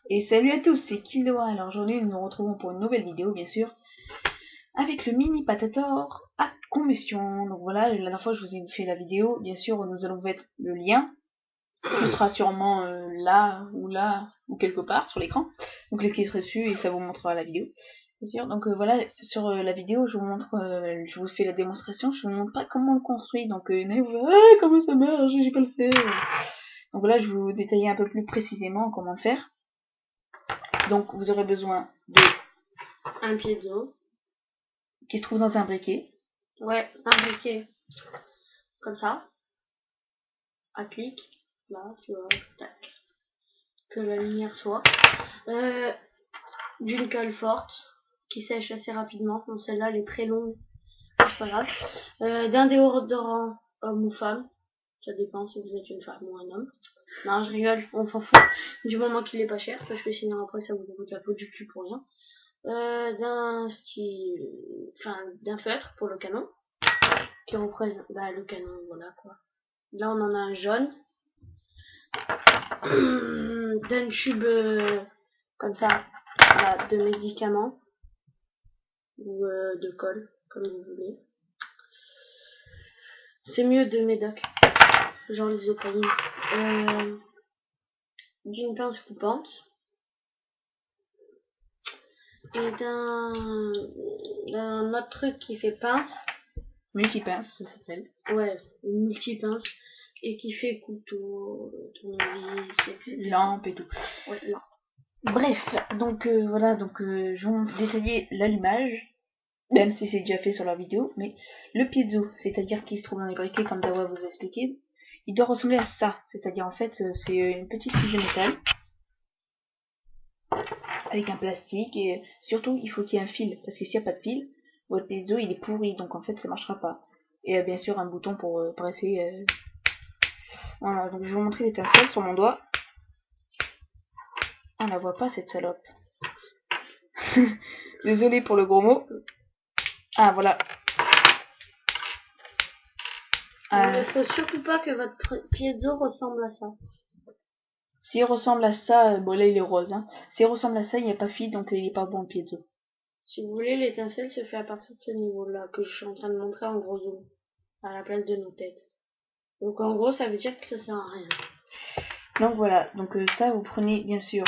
Et salut à tous, c'est Kildoa. Alors aujourd'hui nous nous retrouvons pour une nouvelle vidéo bien sûr, avec le mini patator à combustion. Donc voilà, la dernière fois je vous ai fait la vidéo, bien sûr nous allons mettre le lien, qui sera sûrement là ou quelque part sur l'écran. Donc cliquez dessus et ça vous montrera la vidéo. Bien sûr, donc voilà, sur la vidéo je vous montre, je vous fais la démonstration, je vous montre pas comment on le construit, donc comment ça marche, j'ai pas le faire. Donc voilà, je vais vous détailler un peu plus précisément comment le faire. Donc vous aurez besoin de un piezo qui se trouve dans un briquet. Ouais, un briquet comme ça, à clic, là, tu vois, tac, que la lumière soit. D'une colle forte qui sèche assez rapidement. Donc celle-là, elle est très longue, c'est pas grave. D'un déodorant homme ou femme, ça dépend si vous êtes une femme ou un homme. Non, je rigole, on s'en fout. Du moment qu'il est pas cher, parce que sinon après ça vous coûte la peau du cul pour rien. D'un feutre pour le canon, qui représente le canon, voilà quoi. Là on en a un jaune. D'un tube comme ça, voilà, de médicaments ou de colle, comme vous voulez. C'est mieux de médoc, genre l'isoprène. D'une pince coupante et d'un autre truc qui fait pince. Multipince, ça s'appelle. Ouais, une multipince. Et qui fait couteau, tournevis, etc. Lampe et tout. Ouais, lampe. Bref, donc voilà, donc je vais vous détailler l'allumage, même si c'est déjà fait sur la vidéo, mais le piezo, c'est-à-dire qui se trouve dans les briquets comme Dawa vous a expliqué, il doit ressembler à ça, c'est-à-dire en fait c'est une petite tige de métal avec un plastique et surtout il faut qu'il y ait un fil, parce que s'il n'y a pas de fil, votre piezo il est pourri, donc en fait ça marchera pas. Et bien sûr un bouton pour presser. Voilà, donc je vais vous montrer l'étincelle sur mon doigt. On la voit pas cette salope. Désolé pour le gros mot. Ah voilà. Il ne faut surtout pas que votre piezo ressemble à ça. S'il ressemble à ça, bon là il est rose. Hein. S'il ressemble à ça, il n'y a pas fil, donc il est pas bon le piezo. Si vous voulez, l'étincelle se fait à partir de ce niveau-là que je suis en train de montrer en gros zoom, à la place de nos têtes. Donc en gros, ça veut dire que ça sert à rien. Donc voilà, donc ça vous prenez bien sûr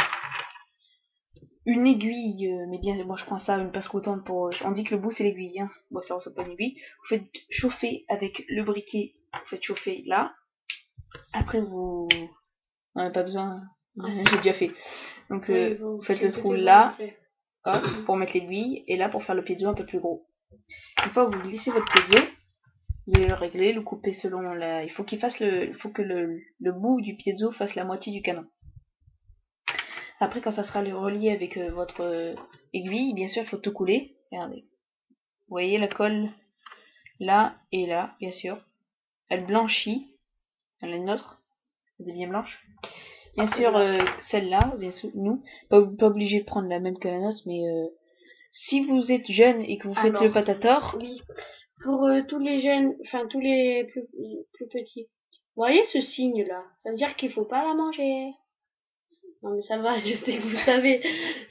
une aiguille, mais bien moi je prends ça une pince coton pour. On dit que le bout c'est l'aiguille, hein. Bon ça ressemble pas à une aiguille. Vous faites chauffer avec le briquet, vous faites chauffer là. Après vous, on n'a pas besoin, j'ai déjà fait. Donc vous faites le trou là, hop, pour mettre l'aiguille, et là pour faire le piezo un peu plus gros. Une fois que vous glissez votre piezo, vous allez le régler, le couper selon la. Il faut qu'il fasse il faut que le bout du piezo fasse la moitié du canon. Après, quand ça sera relié avec votre aiguille, bien sûr, il faut tout couler. Regardez. Vous voyez la colle là et là, bien sûr. Elle blanchit. Elle est nôtre. Elle devient blanche. Bien sûr, celle-là, bien sûr, nous, pas obligé de prendre la même que la nôtre, mais si vous êtes jeune et que vous faites le patator. Oui. Pour tous les jeunes, enfin tous les plus petits. Vous voyez ce signe là? Ça veut dire qu'il faut pas la manger. Non mais ça va, je sais que vous savez,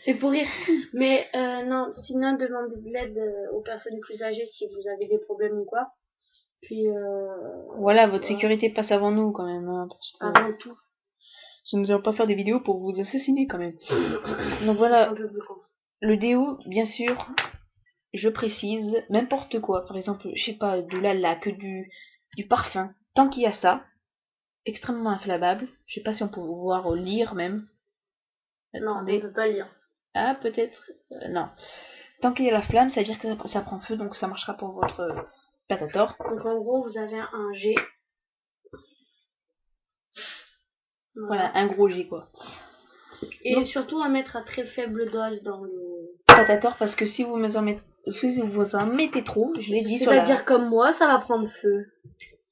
c'est pour rire. Mais non, sinon demandez de l'aide aux personnes plus âgées si vous avez des problèmes ou quoi. Puis voilà, votre sécurité passe avant nous quand même. Hein, parce que avant tout. nous n'allons pas faire des vidéos pour vous assassiner quand même. Donc voilà, le déo, bien sûr, je précise, n'importe quoi. Par exemple, je sais pas, de la que du parfum. Tant qu'il y a ça, extrêmement inflammable. Je sais pas si on peut pouvoir lire même. Attendez. Non, on peut pas lire. Ah, peut-être. Non. Tant qu'il y a la flamme, ça veut dire que ça prend feu, donc ça marchera pour votre patator. Donc en gros, vous avez un G. Voilà, un gros G quoi. Et donc, surtout à mettre à très faible dose dans le patator, parce que si vous en mettez trop, je l'ai dit sur la. C'est-à-dire comme moi, ça va prendre feu.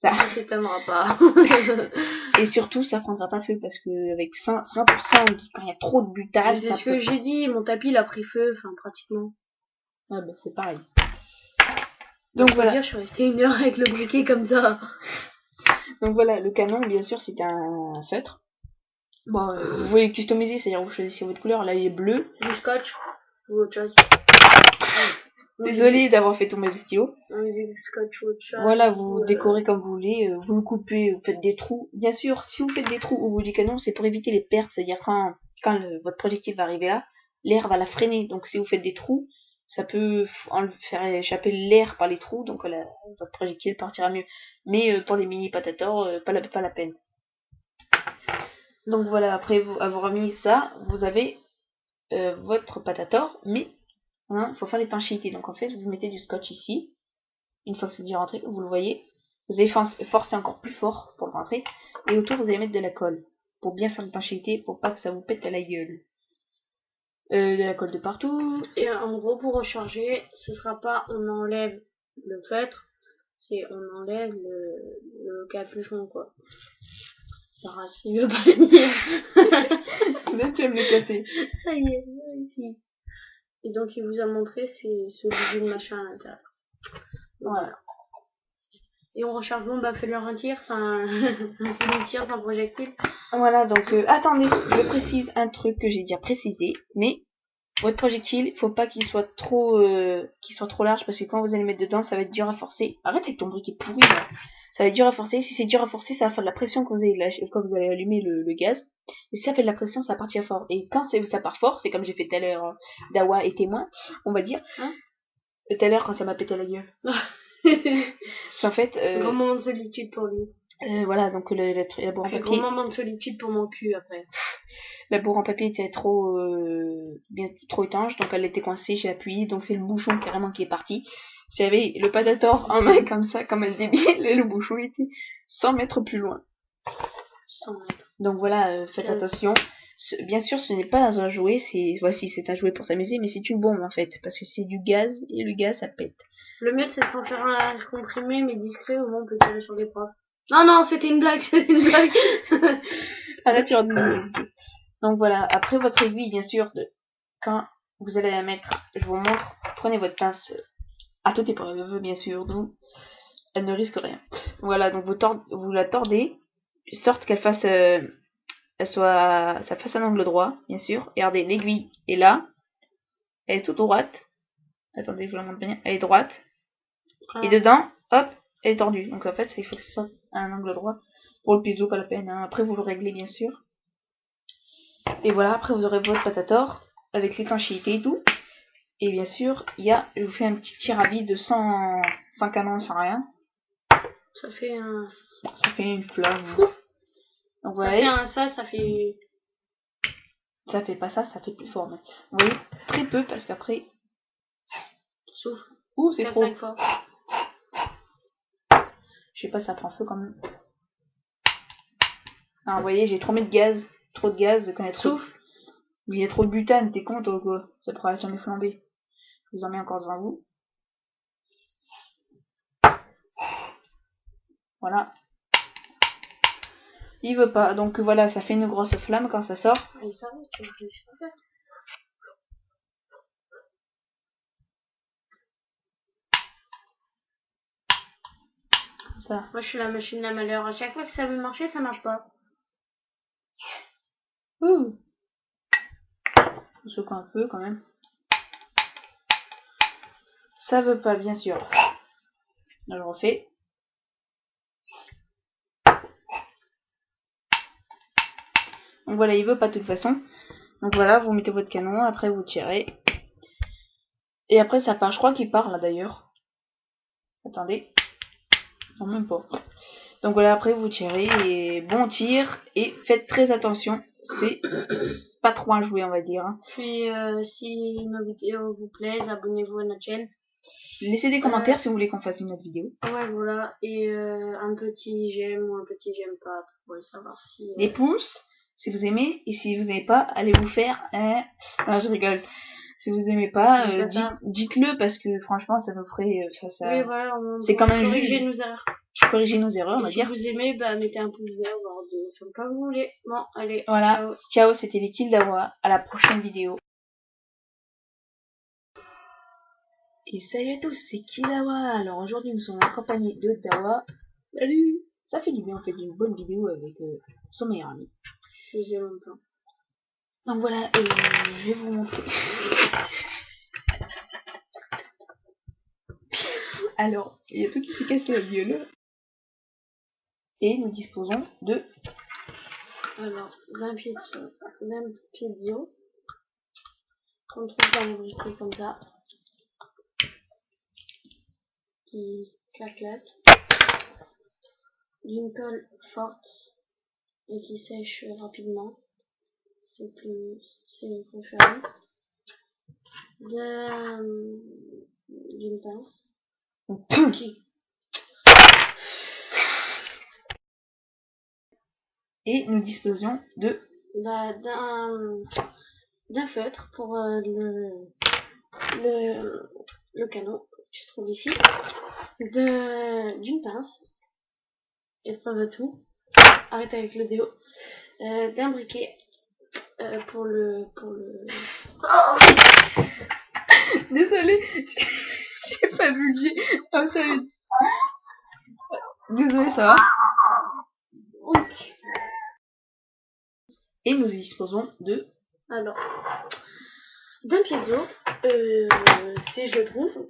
Ça s'éteindra pas. Et surtout, ça prendra pas feu parce que avec 100%, quand il y a trop de butane. C'est ce que j'ai dit, mon tapis il a pris feu, enfin pratiquement. Ah bah c'est pareil. Donc voilà. Dire, je suis restée 1 heure avec le briquet comme ça. Donc voilà, le canon, bien sûr, c'est un feutre. Bon, vous voulez customiser, c'est-à-dire vous choisissez votre couleur. Là, il est bleu. Du scotch ou autre chose. Désolé d'avoir fait tomber le stylo. Du scotch ou autre chose. Voilà, vous décorez comme vous voulez, vous le coupez, vous faites des trous. Bien sûr, si vous faites des trous au bout du canon, c'est pour éviter les pertes, c'est-à-dire quand votre projectile va arriver là, l'air va la freiner. Donc si vous faites des trous, ça peut faire échapper l'air par les trous, donc votre projectile partira mieux. Mais pour les mini patator, pas la peine. Donc voilà, après avoir mis ça, vous avez votre patator, mais il faut faire l'étanchéité. Donc en fait, vous mettez du scotch ici. Une fois que c'est bien rentré, vous le voyez, vous allez forcer encore plus fort pour le rentrer. Et autour, vous allez mettre de la colle. Pour bien faire l'étanchéité, pour pas que ça vous pète à la gueule. De la colle de partout. Et en gros, pour recharger, ce sera pas on enlève le feutre, c'est on enlève le capuchon, quoi. Sarah, s'il veut pas venir. Là, tu vas me le casser. Ça y est, ici. Et donc, il vous a montré, c'est ce bidule machin à l'intérieur. Voilà. Et on recharge, bon, bah, fais-leur un tir, enfin, un tir sans projectile. Voilà, donc, attendez, je précise un truc que j'ai déjà précisé, mais votre projectile, faut pas qu'il soit trop large, parce que quand vous allez le mettre dedans, ça va être dur à forcer. Arrête avec ton briquet pourri, là. Ça va être dur à forcer. Si c'est dur à forcer, ça va faire de la pression quand vous allez allumer le gaz. Et si ça fait de la pression, ça va partir fort. Et quand ça part fort, c'est comme j'ai fait tout à l'heure, Dawa est témoin, on va dire. Hein, tout à l'heure, quand ça m'a pété la gueule. En fait, grand moment de solitude pour lui. voilà, donc la bourre en papier. Grand moment de solitude pour mon cul après. La bourre en papier était trop étanche, donc elle était coincée, j'ai appuyé, donc c'est le bouchon carrément qui est parti. J'avais le patator en main comme ça, comme un débile, et le bouchon était 100 mètres plus loin. 100 mètres. Donc voilà, faites attention. Bien sûr, ce n'est pas un jouet, c'est un jouet pour s'amuser, mais c'est une bombe en fait, parce que c'est du gaz, et le gaz ça pète. Le mieux c'est de s'en faire un air comprimé, mais discret, au moins on peut tirer sur les profs. Non, c'était une blague, c'était une blague. Arrête, tu Donc voilà, après votre aiguille, bien sûr, quand vous allez la mettre, je vous montre, prenez votre pince à toute épreuve, bien sûr, donc elle ne risque rien. Voilà, donc vous la tordez, de sorte qu'elle fasse, ça fasse un angle droit, bien sûr. Et regardez, l'aiguille est là, elle est toute droite. Attendez, je vous la montre bien, elle est droite. Et dedans, hop, elle est tordue. Donc en fait, il faut que ce soit un angle droit. Pour le piezo, pas la peine, hein. Après vous le réglez, bien sûr. Et voilà, après vous aurez votre patator avec l'étanchéité et tout. Et bien sûr, je vous fais un petit tir à vide sans canon, sans rien. Ça fait une flamme. Donc voilà. Ça fait. Ça fait pas ça, ça fait plus fort. Mais vous voyez, très peu parce qu'après. Souffle. Ouh, c'est trop. Fois. Je sais pas, ça prend feu quand même. Ah, vous voyez, j'ai trop mis de gaz. Trop de gaz quand il y a trop. Souffle. Il y a trop de butane, t'es con toi quoi. Ça pourra jamais flamber. Je vous en mets encore devant vous. Voilà. Il veut pas, donc voilà, ça fait une grosse flamme quand ça sort. Et ça va, tu vas réussir à faire. Comme ça. Moi je suis la machine à malheur. À chaque fois que ça veut marcher, ça marche pas. Ouh. On secoue un peu quand même. Ça veut pas, bien sûr. Là, je refais. Donc voilà, il veut pas de toute façon. Donc voilà, vous mettez votre canon, après vous tirez. Et après ça part, je crois qu'il part là d'ailleurs. Attendez. Non, même pas. Donc voilà, après vous tirez et bon tir. Et faites très attention, c'est pas trop un jouet on va dire. Hein. Puis si nos vidéos vous plaisent, abonnez-vous à notre chaîne. Laissez des commentaires si vous voulez qu'on fasse une autre vidéo. Ouais, voilà. Et un petit j'aime ou un petit j'aime pas pour savoir si... Des pouces si vous aimez. Et si vous n'aimez pas, allez vous faire... Non, je rigole. Si vous aimez pas, dites-le parce que franchement ça nous ferait... Oui, voilà, c'est quand même corriger nos erreurs. Corriger nos erreurs, on va dire. Si vous aimez, bah mettez un pouce vert, voire deux, comme vous voulez. Bon, allez, voilà. Ciao, c'était les kills d'Awa. À la prochaine vidéo. Et salut à tous, c'est Kidawa. Alors aujourd'hui nous sommes en compagnie de Dawa. Salut. Ça fait du bien, on fait une bonne vidéo avec son meilleur ami. je faisais longtemps. Donc voilà, je vais vous montrer. Alors, il y a tout qui s'est cassé la gueule. Et nous disposons de... Alors, d'un piezo qu'on trouve dans le briquet comme ça, qui claque, d'une colle forte et qui sèche rapidement, c'est plus préférable, d'une pince qui... Et nous disposions de... d'un feutre pour le canot qui se trouve ici, d'une pince, épreuve de tout, arrête avec le déo, d'un briquet pour le Désolée, j'ai pas vu que j'ai... Oh, ça va. Désolée, ça va. Et nous disposons de... Alors, d'un piezo, si je le trouve,